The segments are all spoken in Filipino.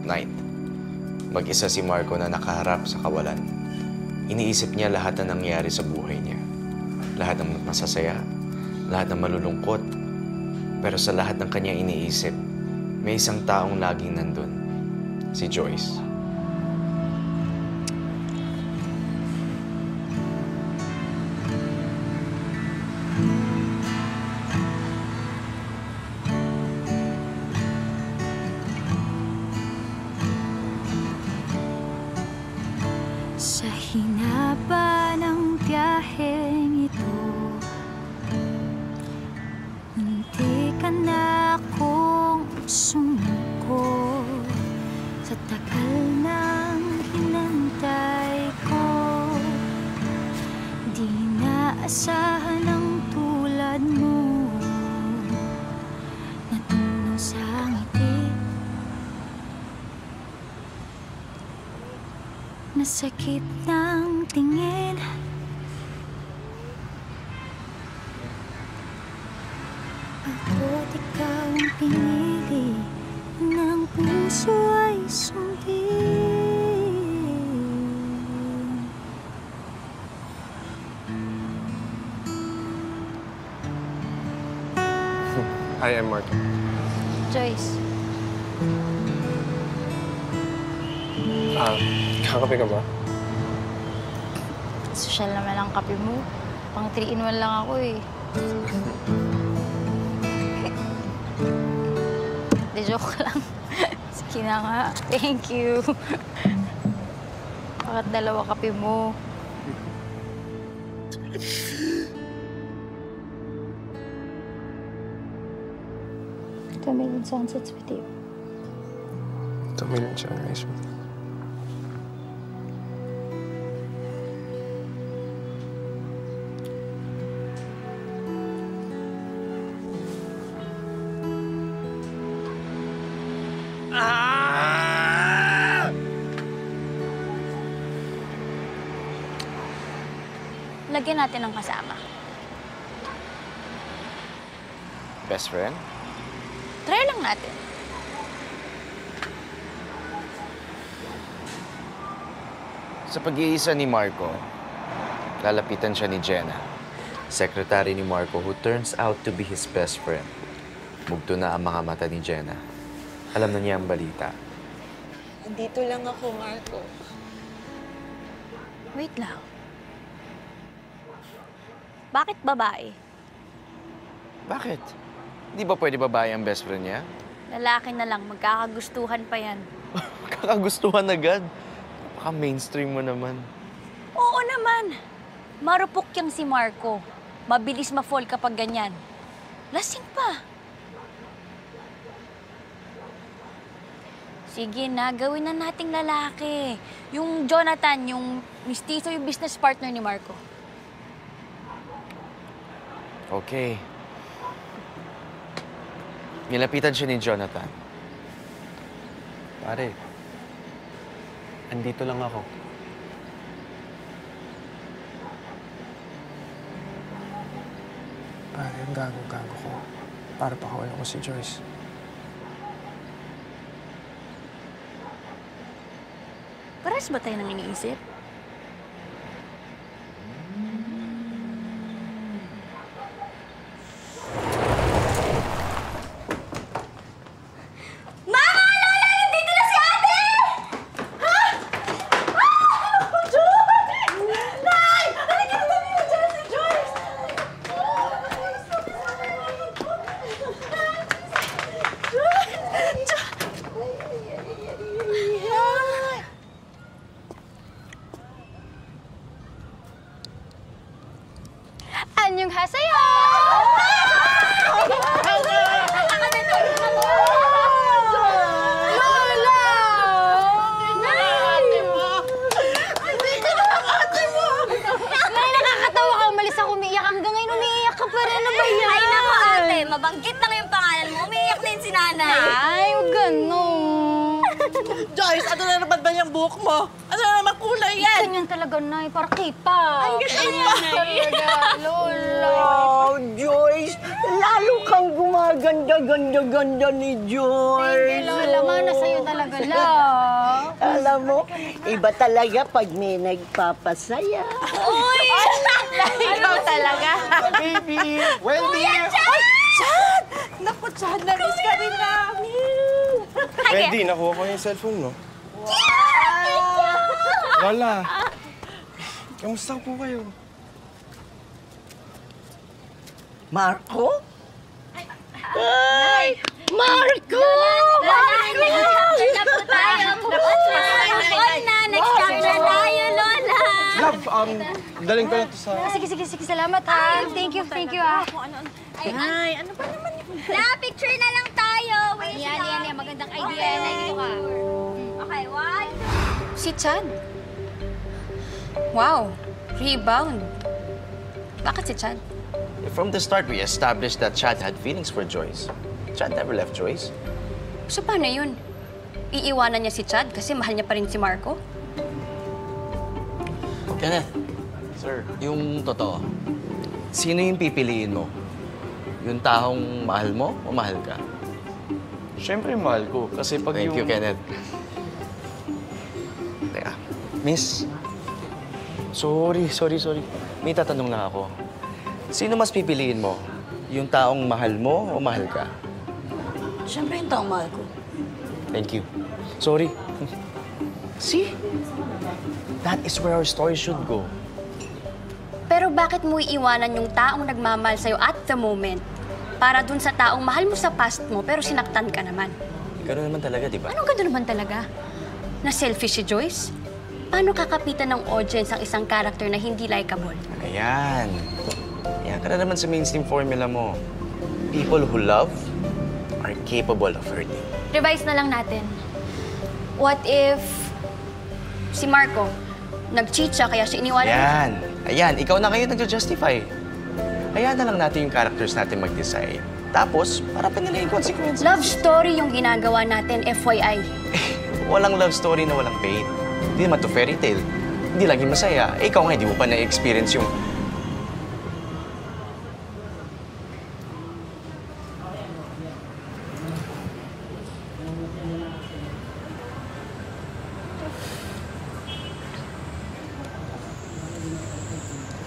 night. Mag-isa si Marco na nakaharap sa kawalan. Iniisip niya lahat na nangyari sa buhay niya. Lahat ng masasaya, lahat ng malulungkot. Pero sa lahat ng kanya iniisip, may isang taong laging nandun. Si Joyce. Sa hinaba ng biyaheng ito, hindi ka na akong sumuko. Sa tagal ng hinantay ko, di naasahan ang tulad mo, natunaw sa ngiti. Nasakit ng tingin, ako't ikaw ang pinili ng puso ay sundin. Hi, I'm Marco. Joyce, Kakape ka ba? sosyal naman ang kape mo. Pang 3-in-1 lang ako eh. De joke lang. Sige na nga. Thank you. Bakit dalawa kape mo? Camille Sunsets with you. Tumilin siya ang ice mo. Lagyan natin ng kasama. Best friend? Try lang natin. Sa pag-iisa ni Marco, lalapitan siya ni Jenna, secretary ni Marco who turns out to be his best friend. Mugto na ang mga mata ni Jenna. Alam na niya ang balita. Andito lang ako, Marco. Wait lang. Bakit babae? Bakit? Di ba pwede babae ang best friend niya? Lalaki na lang, magkakagustuhan pa yan. Kakagustuhan agad. Baka mainstream mo naman. Oo naman. Marupok yang si Marco. Mabilis ma-fall kapag ganyan. Lasing pa. Sige na, gawin na nating lalaki. Yung Jonathan, yung mistiso, yung business partner ni Marco. Okay. Nilapitan siya ni Jonathan. Pare, andito lang ako. Pare, ang gago-gago ko. Para pakawalan ko si Joyce. Parehas ba tayo nang iniisip? Joyce, ano na naman ba yung buhok mo? Ano na naman kulay yan? Ganyan talaga, Nay. Para kipa. Ay, ganyan talaga, Lola. Oh, Joyce, lalo kang gumaganda-ganda-ganda ni Joyce. Thank you, Lola. Mana sa'yo talaga, La. Alam mo, iba talaga pag may nagpapasaya. Uy! Ikaw talaga. Baby! Wendy! Chad! Naku, Chad, na-miss ka rin namin. Wendy, nakuha ko yung cellphone mo. Lola, kamusta po kayo? Marco? Ay! Marco! Lola po tayo. Next chapter tayo, Lola. Love, daling ko lang to sa... Sige. Salamat, ha. Thank you, ah. Ay, ano ba naman yun? La, picture na lang tayo. Wait yan. Magandang idea. Dito ka. Okay, one. Si Chad. Wow, rebound. Bakit si Chad? From the start, we established that Chad had feelings for Joyce. Chad never left Joyce. So paano yun? Iiwanan niya si Chad kasi mahal niya pa rin si Marco? Kenneth. Sir. Yung totoo, sino yung pipiliin mo? Yung taong mahal mo o mahal ka? Siyempre, mahal ko. Kasi pag Thank you, Kenneth. Teka, Miss. Sorry. May tatanong lang ako. Sino mas pipiliin mo? Yung taong mahal mo o mahal ka? Siyempre yung taong mahal ko. Thank you. Sorry. See? That is where our story should go. Pero bakit mo iiwanan yung taong nagmamahal sa'yo at the moment para dun sa taong mahal mo sa past mo pero sinaktan ka naman? Gano'n naman talaga, di ba? Anong gano'n naman talaga? Na selfish si Joyce? Paano kakapitan ng audience ang isang character na hindi likable? Ayan. Ayan ka na naman sa mainstream formula mo. People who love are capable of hurting. Revise na lang natin. What if si Marco nag-cheat siya kaya siya iniwanan? Ayan, ikaw na kayo nag-justify. Hayaan na lang natin yung characters natin mag-decide. Tapos, harapin nila yung consequences. Love story yung ginagawa natin, FYI. Walang love story na walang pain. Hindi naman to fairy tale. Hindi lagi masaya. Ikaw nga, hindi mo pa na-experience yung...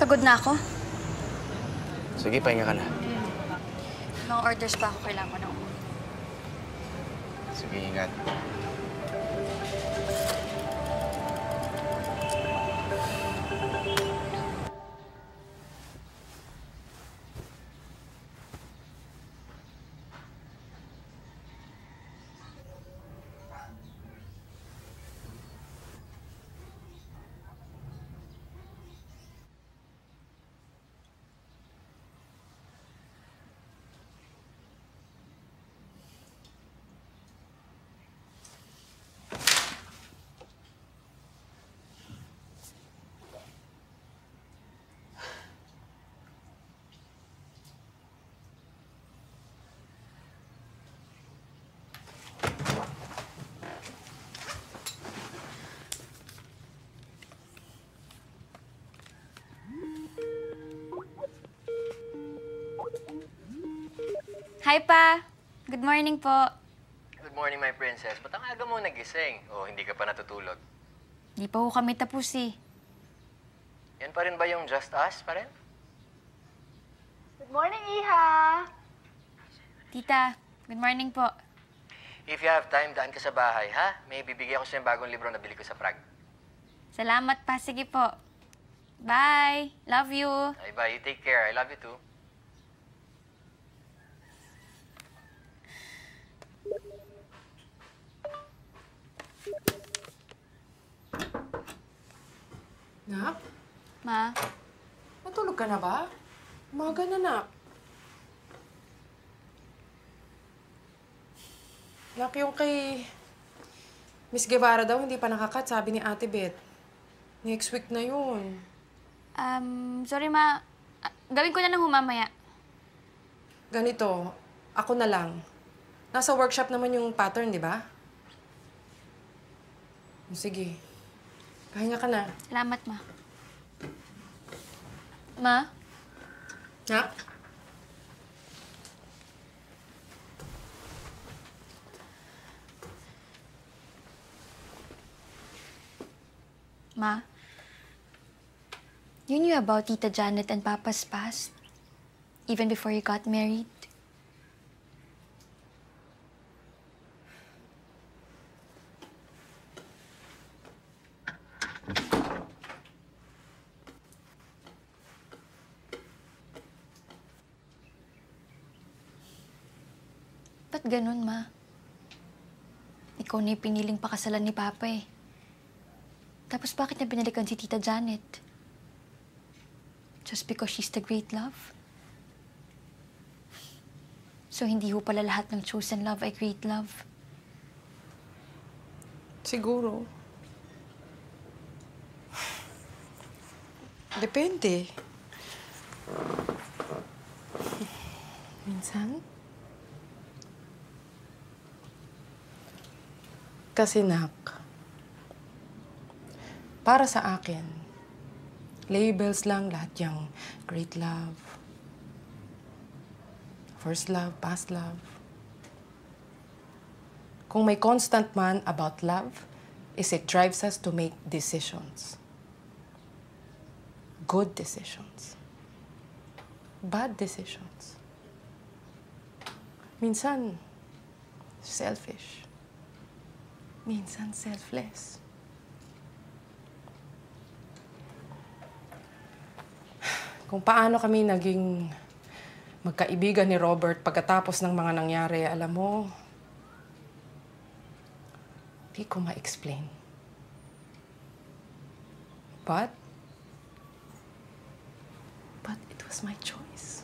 Pagod na ako. Sige, pahinga ka na. Mga orders pa ako kailangan ko na. Sige, ingat. Hi, Pa. Good morning po. Good morning, my princess. Ba't ang aga mo nagising? O, hindi ka pa natutulog? Di pa ho kami tapos eh. Yan pa rin ba yung Just Us pa rin? Good morning, Iha! Tita, good morning po. If you have time, daan ka sa bahay, ha? May bibigyan ko sa'yo yung bagong libro na bili ko sa Prague. Salamat, Pa. Sige po. Bye. Love you. Ay, bye. You take care. I love you too. Nak, Ma, natulog ka na ba? Umaga na, Nak. Nak, yung kay Miss Guevara daw, hindi pa nakakat, sabi ni Ate Beth. Next week na yun. sorry, Ma. Gawin ko na lang humamaya. Ganito, ako na lang. Nasa workshop naman yung pattern, di ba? Sige. Pahinga ka na. Salamat, Ma. Ma? Nak? Ma? You knew about Tita Janet and Papa's past? Even before you got married? Ba't ganun, Ma? Ikaw na yung piniling pakasalan ni Papa eh. Tapos bakit niya binalikan si Tita Janet? Just because she's the great love? So hindi ho pala lahat ng chosen love ay great love? Siguro. Depende. Minsan. Kasi nak, para sa akin, labels lang lahat yung great love, first love, past love. Kung may constant man about love, is it drives us to make decisions. Good decisions. Bad decisions. Minsan, selfish. Minsan, selfless. Kung paano kami naging magkaibigan ni Robert pagkatapos ng mga nangyari, alam mo, di ko ma-explain. But it was my choice.